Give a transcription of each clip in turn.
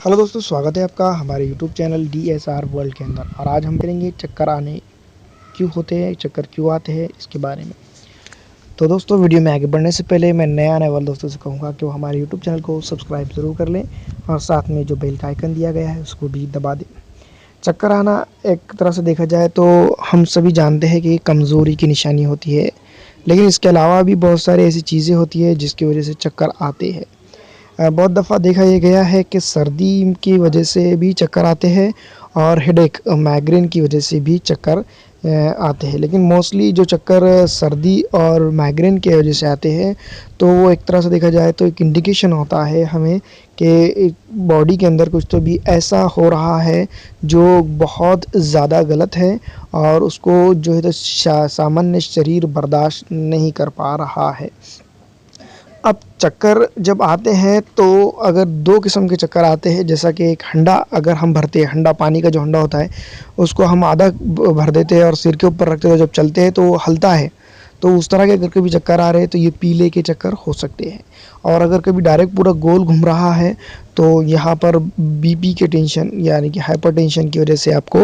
Hello दोस्तों, स्वागत है आपका हमारे यूट्यूब चैनल DSR वर्ल्ड के अंदर। और आज हम करेंगे चक्कर आने क्यों होते हैं, चक्कर क्यों आते हैं, इसके बारे में। तो दोस्तों, वीडियो में आगे बढ़ने से पहले मैं नए आने वाले दोस्तों से कहूँगा कि वो हमारे यूट्यूब चैनल को सब्सक्राइब ज़रूर कर लें और साथ में जो बेल का आइकन दिया गया है उसको भी दबा दें। चक्कर आना एक तरह से देखा जाए तो हम सभी जानते हैं कि कमज़ोरी की निशानी होती है, लेकिन इसके अलावा भी बहुत सारी ऐसी चीज़ें होती है जिसकी वजह से चक्कर आते हैं। बहुत दफ़ा देखा ये गया है कि सर्दी की वजह से भी चक्कर आते हैं और हेडेक माइग्रेन की वजह से भी चक्कर आते हैं। लेकिन मोस्टली जो चक्कर सर्दी और माइग्रेन की वजह से आते हैं, तो वो एक तरह से देखा जाए तो एक इंडिकेशन होता है हमें कि बॉडी के अंदर कुछ तो भी ऐसा हो रहा है जो बहुत ज़्यादा गलत है और उसको जो है तो सामान्य शरीर बर्दाश्त नहीं कर पा रहा है। अब चक्कर जब आते हैं तो अगर 2 किस्म के चक्कर आते हैं, जैसा कि एक हंडा अगर हम भरते हैं, हंडा पानी का जो हंडा होता है उसको हम आधा भर देते हैं और सिर के ऊपर रखते हैं, जब चलते हैं तो वो हलता है। तो उस तरह के अगर कभी चक्कर आ रहे हैं तो ये पीले के चक्कर हो सकते हैं। और अगर कभी डायरेक्ट पूरा गोल घूम रहा है तो यहाँ पर बीपी के टेंशन यानी कि हाइपरटेंशन की वजह से आपको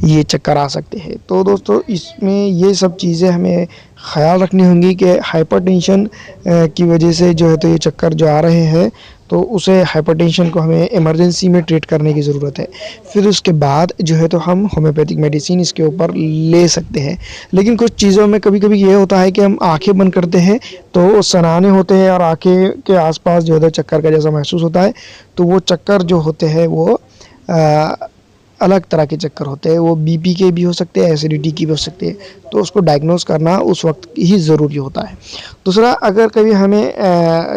ये चक्कर आ सकते हैं। तो दोस्तों, इसमें ये सब चीज़ें हमें ख़्याल रखनी होंगी कि हाइपरटेंशन की वजह से जो है तो ये चक्कर जो आ रहे हैं, तो उसे हाइपरटेंशन को हमें इमरजेंसी में ट्रीट करने की ज़रूरत है। फिर उसके बाद जो है तो हम होम्योपैथिक मेडिसिन इसके ऊपर ले सकते हैं। लेकिन कुछ चीज़ों में कभी-कभी ये होता है कि हम आँखें बंद करते हैं तो सनाने होते हैं और आँखें के आसपास जो है तो चक्कर का जैसा महसूस होता है, तो वो चक्कर जो होते हैं वो अलग तरह के चक्कर होते हैं। वो बीपी के भी हो सकते हैं, एसिडिटी की भी हो सकते हैं, तो उसको डायग्नोस करना उस वक्त ही ज़रूरी होता है। दूसरा, अगर कभी हमें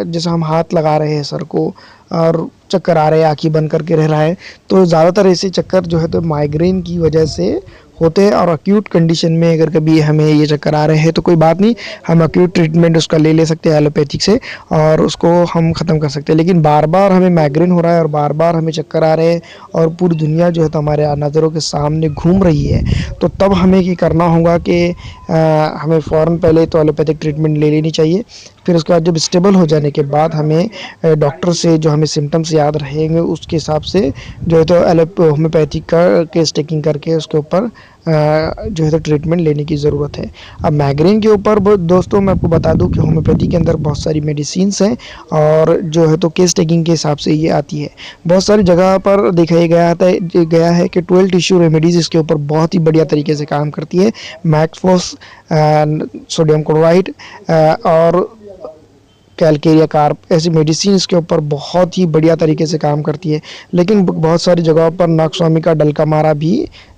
जैसे हम हाथ लगा रहे हैं सर को और चक्कर आ रहे हैं, आँखें बंद करके रह रहा है, तो ज़्यादातर ऐसे चक्कर जो है तो माइग्रेन की वजह से होते हैं। और अक्यूट कंडीशन में अगर कभी हमें ये चक्कर आ रहे हैं तो कोई बात नहीं, हम अक्यूट ट्रीटमेंट उसका ले सकते हैं एलोपैथिक से और उसको हम ख़त्म कर सकते हैं। लेकिन बार-बार हमें माइग्रेन हो रहा है और बार-बार हमें चक्कर आ रहे हैं और पूरी दुनिया जो है तो हमारे नज़रों के सामने घूम रही है, तो तब हमें ये करना होगा कि हमें फ़ौरन पहले तो एलोपैथिक ट्रीटमेंट ले लेनी चाहिए। फिर उसके बाद जब स्टेबल हो जाने के बाद हमें डॉक्टर से जो हमें सिम्पटम्स याद रहेंगे उसके हिसाब से जो है तो होम्योपैथिक का केस टेकिंग करके उसके ऊपर जो है तो ट्रीटमेंट लेने की ज़रूरत है। अब माइग्रेन के ऊपर दोस्तों मैं आपको बता दूं कि होम्योपैथी के अंदर बहुत सारी मेडिसिन्स हैं और जो है तो केस टेकिंग के हिसाब से ये आती है। बहुत सारी जगह पर देखा गया है कि 12 टिश्यू रेमेडीज़ इसके ऊपर बहुत ही बढ़िया तरीके से काम करती है। मैक्सफोस, सोडियम क्लोराइड और कैलकेरिया कार्प ऐसी मेडिसिन इसके ऊपर बहुत ही बढ़िया तरीके से काम करती है। लेकिन बहुत सारी जगहों पर नागस्वामी का डल का मारा भी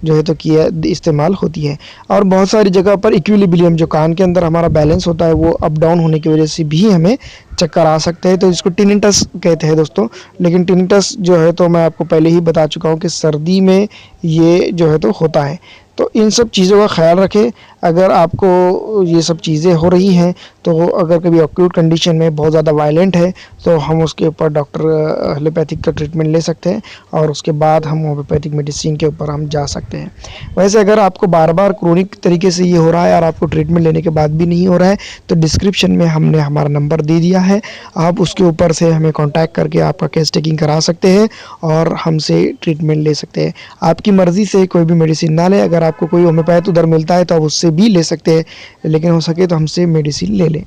जो है तो किया इस्तेमाल होती है। और बहुत सारी जगह पर इक्विलिब्रियम जो कान के अंदर हमारा बैलेंस होता है वो अप डाउन होने की वजह से भी हमें चक्कर आ सकते हैं, तो इसको टिनिटस कहते हैं दोस्तों। लेकिन टिनिटस जो है तो मैं आपको पहले ही बता चुका हूँ कि सर्दी में ये जो है तो होता है। तो इन सब चीज़ों का ख्याल रखें। अगर आपको ये सब चीज़ें हो रही हैं, तो अगर कभी एक्यूट कंडीशन में बहुत ज़्यादा वायलेंट है तो हम उसके ऊपर डॉक्टर एलोपैथिक का ट्रीटमेंट ले सकते हैं और उसके बाद हम होम्योपैथिक मेडिसिन के ऊपर हम जा सकते हैं। वैसे अगर आपको बार-बार क्रोनिक तरीके से ये हो रहा है और आपको ट्रीटमेंट लेने के बाद भी नहीं हो रहा है, तो डिस्क्रिप्शन में हमने हमारा नंबर दे दिया है, आप उसके ऊपर से हमें कॉन्टैक्ट करके आपका केस टेकिंग करा सकते हैं और हमसे ट्रीटमेंट ले सकते हैं। आपकी मर्ज़ी से कोई भी मेडिसिन ना लें। अगर आपको कोई होम्योपैथ उधर मिलता है तो आप उससे भी ले सकते हैं, लेकिन हो सके तो हमसे मेडिसिन ले लें।